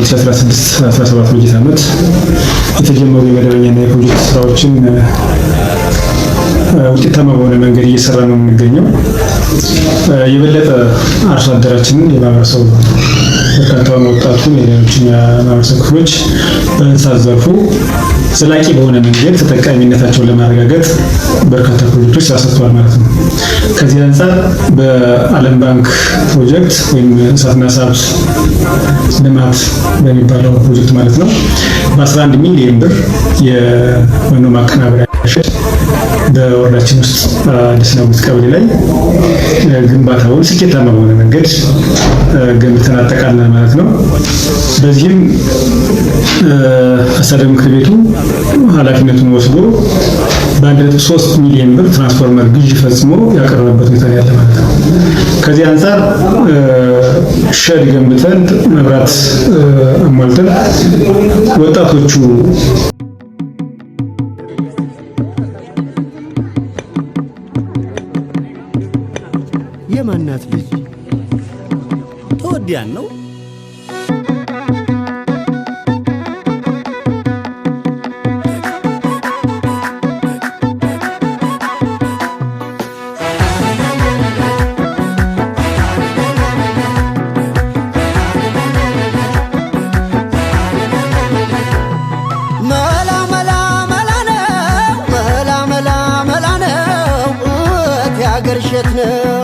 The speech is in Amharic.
በ2016-17 በጀት ዓመት የተጀመሩ የመደበኛና የፕሮጀክት ስራዎችን ውጤታማ በሆነ መንገድ እየሰራ ነው የሚገኘው። የበለጠ አርሶ አደራችንን የማህበረሰቡ በርካታውን ወጣቱን የሌሎችን የማህበረሰብ ክፍሎች በእንስሳት ዘርፉ ዘላቂ በሆነ መንገድ ተጠቃሚነታቸውን ለማረጋገጥ በርካታ ፕሮጀክቶች ተሰርተዋል ማለት ነው። ከዚህ አንጻር በዓለም ባንክ ፕሮጀክት ወይም እንስሳትና ዓሳ ሀብት ልማት በሚባለው ፕሮጀክት ማለት ነው በ11 ሚሊዮን ብር የመኖ ማቀናበሪያ ሼድ በወረዳችን ውስጥ አዲስ ናሙት ቀበሌ ላይ ግንባታውን ስኬታማ በሆነ መንገድ ገንብተን አጠቃለናል ማለት ነው። በዚህም አስተዳደር ምክር ቤቱ ኃላፊነቱን ወስዶ በ1.3 ሚሊዮን ብር ትራንስፎርመር ግዢ ፈጽሞ ያቀረበበት ሁኔታ ያለ ማለት ነው። ከዚህ አንጻር ሼድ ገንብተን መብራት አሟልተን ወጣቶቹ የማናት ልጅ ተወዲያን ነው ገርሸት ነው